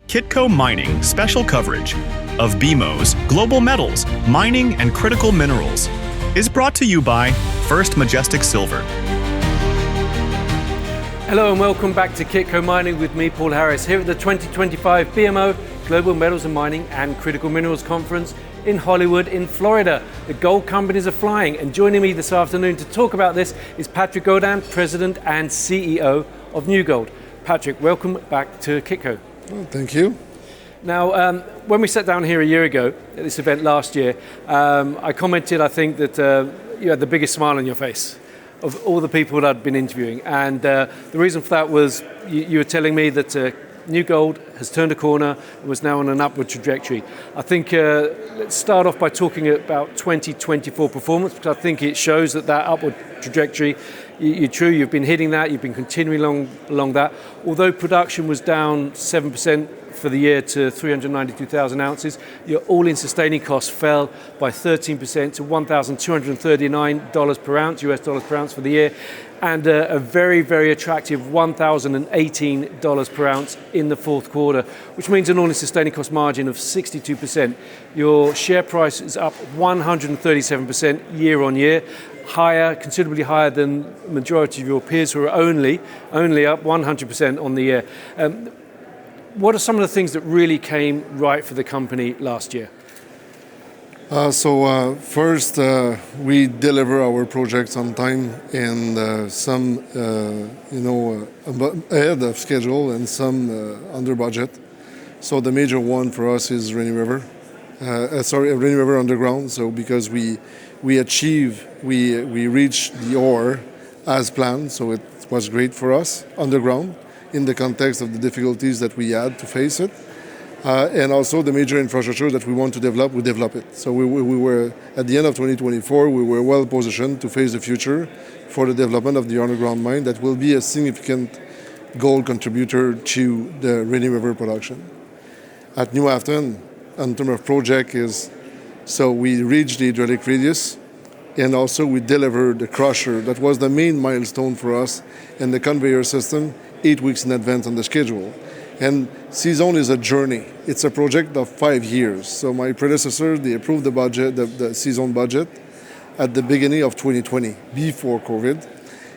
Kitco Mining special coverage of BMO's Global Metals, Mining and Critical Minerals is brought to you by First Majestic Silver. Hello and welcome back to Kitco Mining with me, Paul Harris, here at the 2025 BMO Global Metals and Mining and Critical Minerals Conference in Hollywood in Florida. The gold companies are flying, and joining me this afternoon to talk about this is Patrick Godin, President and CEO of New Gold. Patrick, welcome back to Kitco. Oh, thank you. Now, when we sat down here a year ago at this event last year, I commented, I think, that you had the biggest smile on your face of all the people that I'd been interviewing. And the reason for that was you were telling me that New Gold has turned a corner and was now on an upward trajectory. I think let's start off by talking about 2024 performance, because I think it shows that upward trajectory, you're true, you've been hitting that, you've been continuing along that. Although production was down 7% for the year to 392,000 ounces, your all-in sustaining costs fell by 13% to $1,239 per ounce, US dollars per ounce for the year, and a very, very attractive $1,018 per ounce in the fourth quarter, which means an all-in sustaining cost margin of 62%. Your share price is up 137% year on year, higher, considerably higher than the majority of your peers who are only up 100% on the year. What are some of the things that really came right for the company last year? First, we deliver our projects on time, and some, ahead of schedule, and some under budget. So the major one for us is Rainy River Underground. So because we reached the ore as planned, so it was great for us underground in the context of the difficulties that we had to face it. And also the major infrastructure that we want to develop, we develop it. So we were, at the end of 2024, we were well positioned to face the future for the development of the underground mine that will be a significant gold contributor to the Rainy River production. At New Afton, in terms of project, so we reached the hydraulic radius, and also we delivered the crusher. That was the main milestone for us, and the conveyor system 8 weeks in advance on the schedule. And C-Zone is a journey. It's a project of 5 years. So my predecessor, they approved the budget, the C-Zone budget, at the beginning of 2020, before COVID.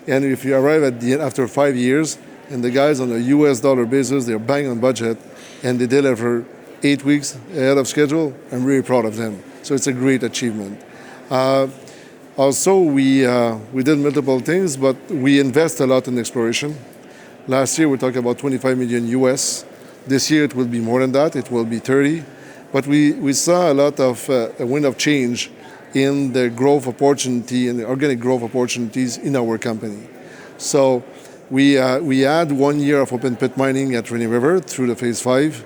And if you arrive at the end after 5 years, and the guys on a US dollar basis, they're bang on budget, and they deliver 8 weeks ahead of schedule, I'm really proud of them. So it's a great achievement. Also, we did multiple things, but we invest a lot in exploration. Last year, we talked about 25 million US. This year, it will be more than that. It will be 30. But we saw a lot of a wind of change in the growth opportunity and the organic growth opportunities in our company. So we had 1 year of open pit mining at Rainy River through the phase 5.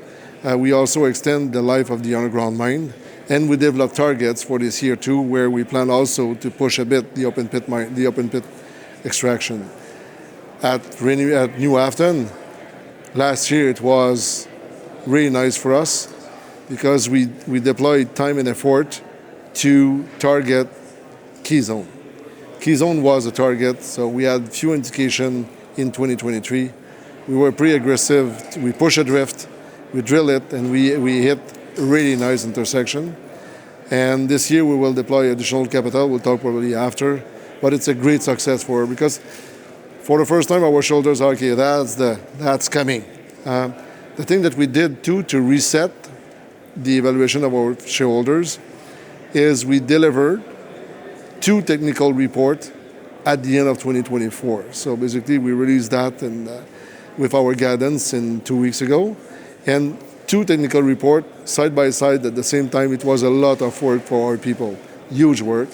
We also extend the life of the underground mine, and we develop targets for this year too, where we plan also to push a bit the open pit extraction. At New Afton, last year it was really nice for us because we deployed time and effort to target Key-Zone. Key-Zone was a target, so we had few indication in 2023. We were pretty aggressive. We push a drift, we drill it, and we hit a really nice intersection. And this year we will deploy additional capital. We'll talk probably after, but it's a great success because for the first time, our shoulders are, okay, that's coming. The thing that we did too to reset the evaluation of our shareholders is we delivered 2 technical reports at the end of 2024. So basically, we released that with our guidance 2 weeks ago, and 2 technical reports side by side at the same time. It was a lot of work for our people, huge work.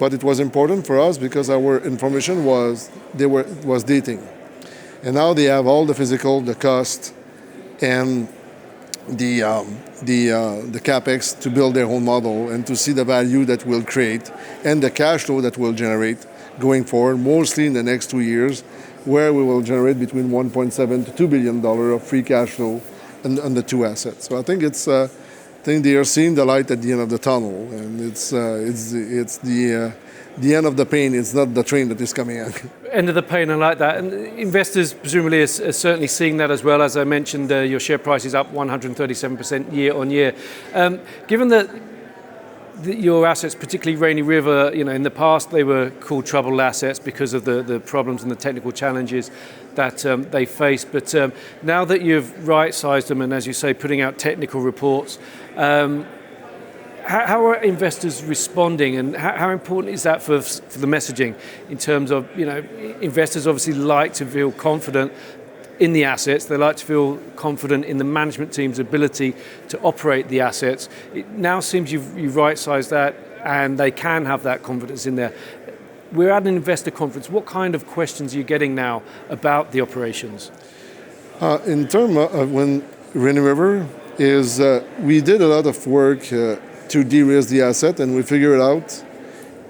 But it was important for us because our information was dating. And now they have all the physical, the cost, and the capex to build their own model and to see the value that we'll create and the cash flow that we'll generate going forward, mostly in the next 2 years, where we will generate between $1.7 to $2 billion of free cash flow on the 2 assets. So I think they are seeing the light at the end of the tunnel, and it's the the end of the pain. It's not the train that is coming in. End of the pain, I like that. And investors presumably are certainly seeing that as well. As I mentioned, your share price is up 137% year on year. Given that your assets, particularly Rainy River, in the past they were called troubled assets because of the problems and the technical challenges that they faced. But now that you've right-sized them and, as you say, putting out technical reports, how are investors responding, and how important is that for the messaging in terms of, investors obviously like to feel confident in the assets, they like to feel confident in the management team's ability to operate the assets. It now seems you've right-sized that and they can have that confidence in there. We're at an investor conference. What kind of questions are you getting now about the operations? In terms of when Rainy River is, we did a lot of work to de-risk the asset, and we figured it out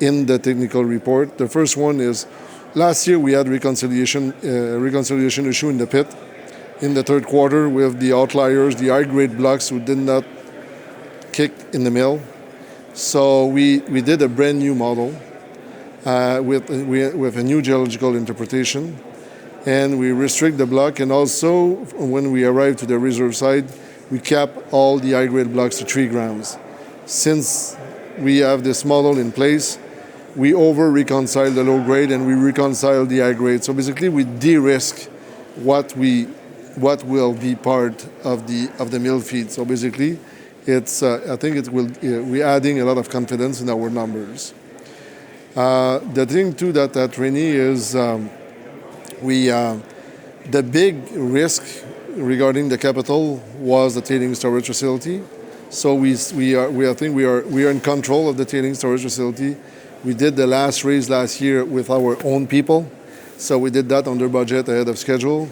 in the technical report. The first one is, last year we had reconciliation issue in the pit in the third quarter with the outliers, the high-grade blocks who did not kick in the mill. So we did a brand new model with a new geological interpretation, and we restrict the block, and also when we arrive to the reserve side, we cap all the high-grade blocks to 3 grams. Since we have this model in place, we over-reconcile the low grade and we reconcile the high grade. So basically we de-risk what will be part of the mill feed. So basically it's I think it will we're adding a lot of confidence in our numbers. The thing too that at Rainy is the big risk regarding the capital was the tailings storage facility. So we are in control of the tailings storage facility. We did the last raise last year with our own people, so we did that under budget, ahead of schedule.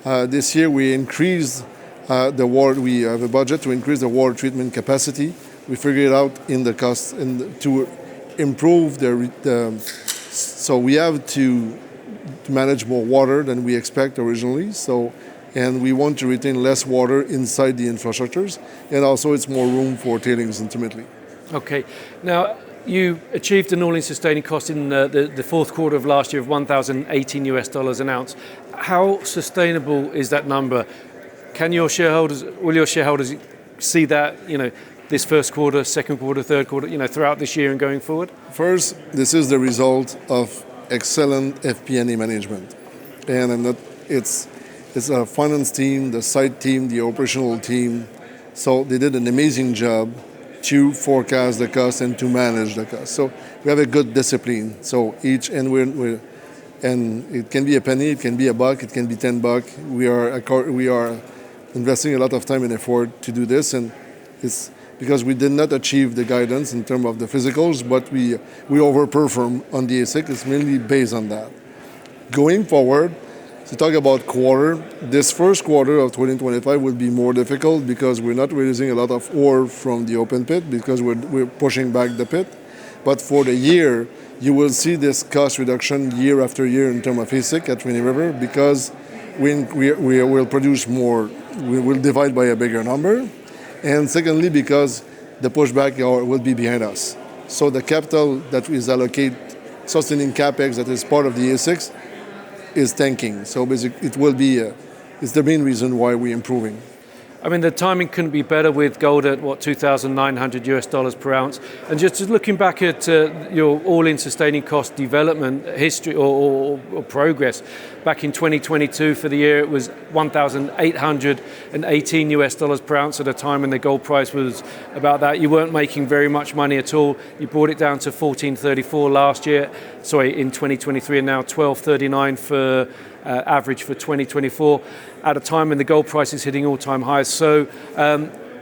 This year we increased the water. We have a budget to increase the water treatment capacity. We figured out in the cost to improve so we have to manage more water than we expect originally. And we want to retain less water inside the infrastructures, and also it's more room for tailings ultimately. Okay, now you achieved an all-in sustaining cost in the fourth quarter of last year of $1,018 an ounce. How sustainable is that number? Will your shareholders see that, this first quarter, second quarter, third quarter, throughout this year and going forward? First, this is the result of excellent FP&A management, and it's a finance team, the site team, the operational team. So they did an amazing job to forecast the cost and to manage the cost. So we have a good discipline. So and it can be a penny, it can be a buck, it can be $10. We are investing a lot of time and effort to do this, and it's because we did not achieve the guidance in terms of the physicals, but we overperform on the AISC. It's mainly based on that. Going forward, to talk about quarter, this first quarter of 2025 will be more difficult because we're not releasing a lot of ore from the open pit because we're pushing back the pit. But for the year, you will see this cost reduction year after year in terms of AISC at Rainy River because we will produce more. We will divide by a bigger number. And secondly, because the pushback will be behind us. So the capital that is allocated, sustaining capex that is part of the AISC, is tanking. So basically it will be, it's the main reason why we're improving. I mean, the timing couldn't be better with gold at, $2,900 per ounce. And just looking back at your all-in sustaining cost development history or progress, back in 2022 for the year, it was $1,818 per ounce at a time when the gold price was about that. You weren't making very much money at all. You brought it down to $1,434 in 2023, and now $1,239 for average for 2024 at a time when the gold price is hitting all-time highs. So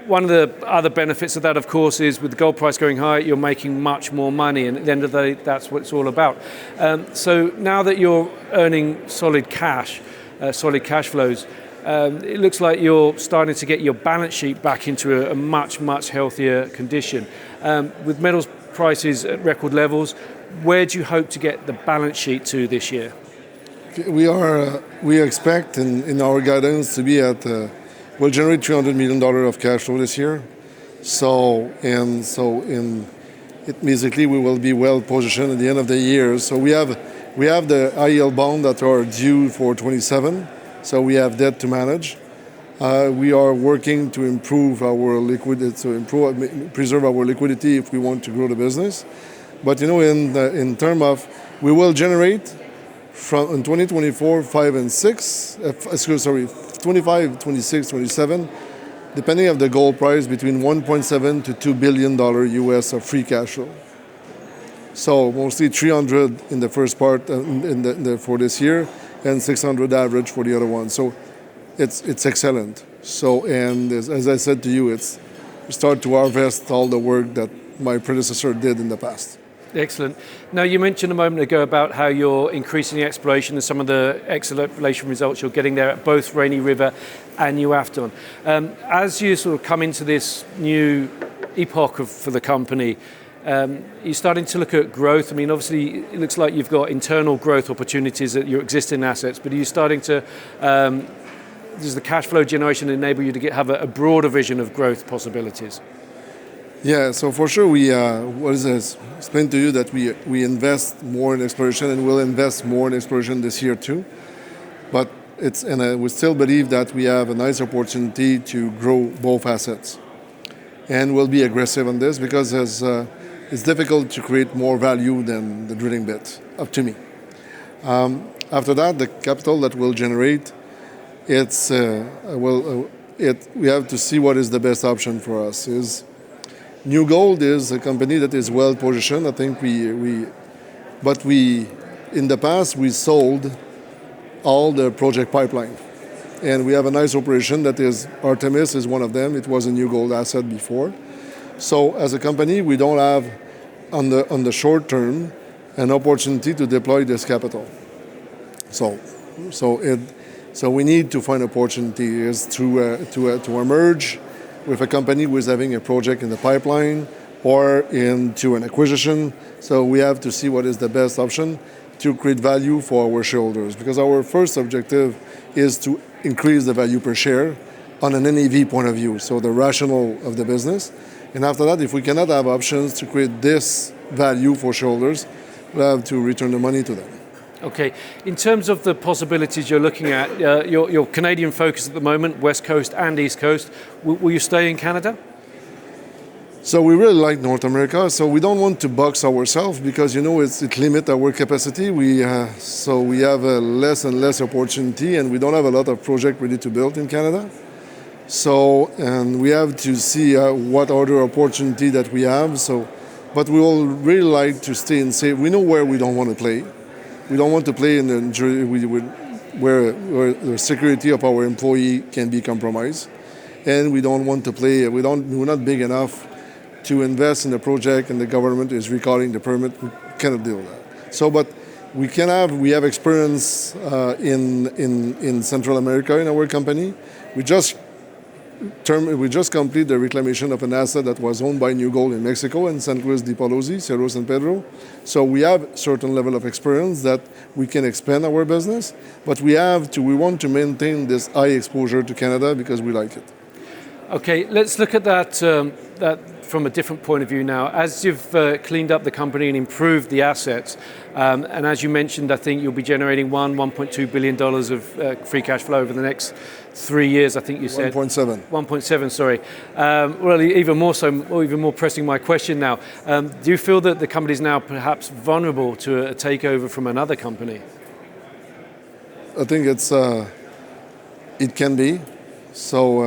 one of the other benefits of that, of course, is with the gold price going higher, you're making much more money, and at the end of the day, that's what it's all about. So now that you're earning solid cash flows, it looks like you're starting to get your balance sheet back into a much, much healthier condition. With metals prices at record levels, where do you hope to get the balance sheet to this year? We expect in our guidance to be at we'll generate $300 million of cash flow this year. So in basically we will be well positioned at the end of the year. So we have the high yield bond that are due for 27. So we have debt to manage. We are working to improve our liquidity, preserve our liquidity if we want to grow the business. But in terms of, we will generate from in 2024, 5 and 6. 25, 26, 27. Depending on the gold price, between 1.7 to $2 billion US of free cash flow. So mostly 300 in the first part for this year, and 600 average for the other one. So it's excellent. So, and as I said to you, it's start to harvest all the work that my predecessor did in the past. Excellent. Now, you mentioned a moment ago about how you're increasing the exploration and some of the exploration results you're getting there at both Rainy River and New Afton. As you sort of come into this new epoch for the company, you're starting to look at growth. I mean, obviously, it looks like you've got internal growth opportunities at your existing assets, but are you starting to, does the cash flow generation enable you to have a broader vision of growth possibilities? Yeah, so for sure we explained to you that we invest more in exploration, and we'll invest more in exploration this year too. But we still believe that we have a nice opportunity to grow both assets, and we'll be aggressive on this because it's difficult to create more value than the drilling bit, up to me. After that, the capital that we'll generate, we have to see what is the best option for us. New Gold is a company that is well positioned. I think in the past we sold all the project pipeline, and we have a nice operation that is Artemis is one of them. It was a New Gold asset before. So as a company, we don't have on the short term an opportunity to deploy this capital. So we need to find opportunities to emerge with a company who is having a project in the pipeline or into an acquisition. So we have to see what is the best option to create value for our shareholders, because our first objective is to increase the value per share on an NAV point of view, so the rationale of the business. And after that, if we cannot have options to create this value for shareholders, we'll have to return the money to them. Okay, in terms of the possibilities you're looking at, your Canadian focus at the moment, West Coast and East Coast, will you stay in Canada? So we really like North America, so we don't want to box ourselves because it limits our capacity. So we have less and less opportunity, and we don't have a lot of projects ready to build in Canada. So, and we have to see what other opportunity that we have. So, but we will really like to stay and say, we know where we don't want to play. We don't want to play in where the security of our employee can be compromised, and we don't want to play. We're not big enough to invest in the project, and the government is recalling the permit. We cannot deal with that. So, but we have experience in Central America in our company. We just completed the reclamation of an asset that was owned by New Gold in Mexico and San Luis de Potosí, Cerro San Pedro. So we have a certain level of experience that we can expand our business, but we want to maintain this high exposure to Canada because we like it. Okay, let's look at that from a different point of view now. As you've cleaned up the company and improved the assets, and as you mentioned, I think you'll be generating $1.2 billion of free cash flow over the next 3 years, I think you said. 1.7. 1.7, sorry. Well, even more pressing my question now. Do you feel that the company is now perhaps vulnerable to a takeover from another company? I think it can be. So,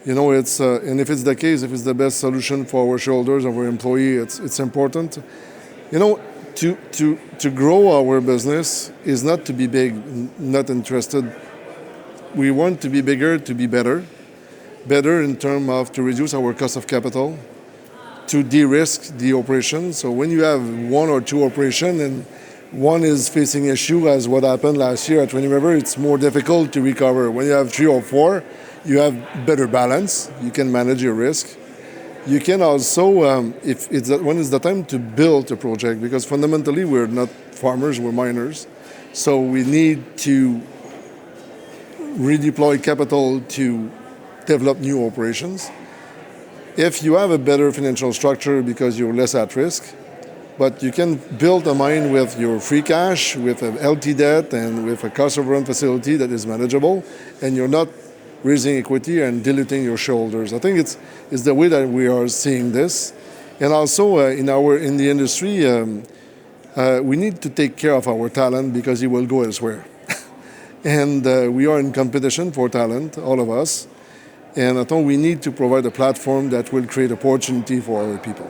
and if it's the case, if it's the best solution for our shareholders, our employee, it's important. To grow our business is not to be big, not interested. We want to be bigger, to be better in terms of to reduce our cost of capital, to de-risk the operation. So when you have one or two operations and one is facing issue, as what happened last year at Rainy River, it's more difficult to recover. When you have 3 or 4, you have better balance. You can manage your risk. You can also, when is the time to build a project, because fundamentally we're not farmers, we're miners. So we need to redeploy capital to develop new operations. If you have a better financial structure because you're less at risk, but you can build a mine with your free cash, with an LT debt, and with a cost overrun facility that is manageable, and you're not raising equity and diluting your shareholders. I think it's the way that we are seeing this. And also in the industry, we need to take care of our talent because it will go elsewhere. And we are in competition for talent, all of us. And I think we need to provide a platform that will create opportunity for our people.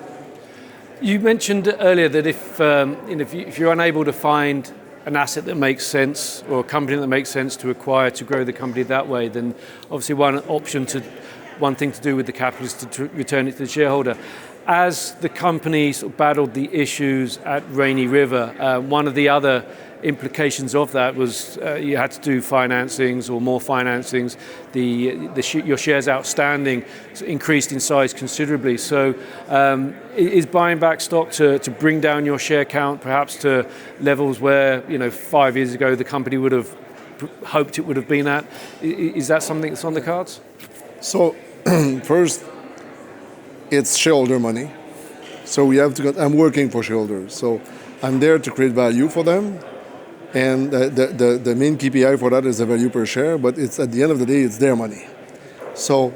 You mentioned earlier that if you're unable to find an asset that makes sense or a company that makes sense to acquire to grow the company that way, then obviously one thing to do with the capital is to return it to the shareholder. As the company sort of battled the issues at Rainy River, one of the other implications of that was you had to do financings or more financings. Your shares outstanding increased in size considerably. So is buying back stock to bring down your share count perhaps to levels where 5 years ago the company would have hoped it would have been at? Is that something that's on the cards? So first, it's shareholder money. So we have to. I'm working for shareholders. So I'm there to create value for them. And the main KPI for that is the value per share, but it's at the end of the day, it's their money. So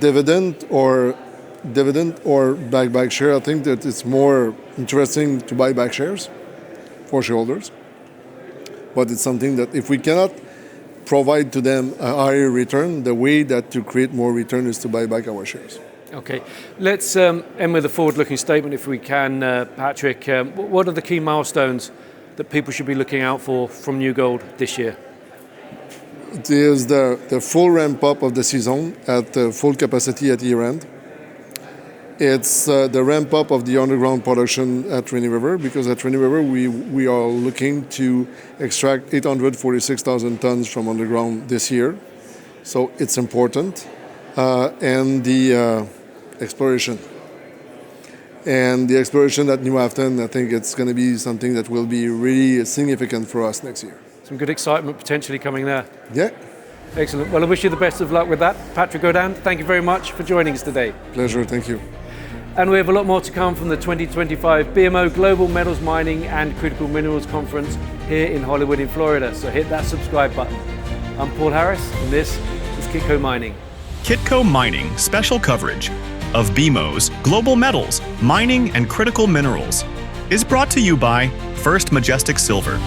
dividend or buy back share, I think that it's more interesting to buy back shares for shareholders. But it's something that if we cannot provide to them a higher return, the way that to create more return is to buy back our shares. Okay, let's end with a forward-looking statement if we can, Patrick. What are the key milestones that people should be looking out for from New Gold this year? It is the full ramp-up of the season at full capacity at year-end. It's the ramp-up of the underground production at Rainy River, because at Rainy River we are looking to extract 846,000 tons from underground this year. So it's important. And the exploration. And the exploration at New Afton, I think it's going to be something that will be really significant for us next year. Some good excitement potentially coming there. Yeah. Excellent. Well, I wish you the best of luck with that. Patrick Godin, thank you very much for joining us today. Pleasure, thank you. And we have a lot more to come from the 2025 BMO Global Metals Mining and Critical Minerals Conference here in Hollywood in Florida. So hit that subscribe button. I'm Paul Harris, and this is Kitco Mining. Kitco Mining special coverage of BMO's Global Metals, Mining and Critical Minerals is brought to you by First Majestic Silver.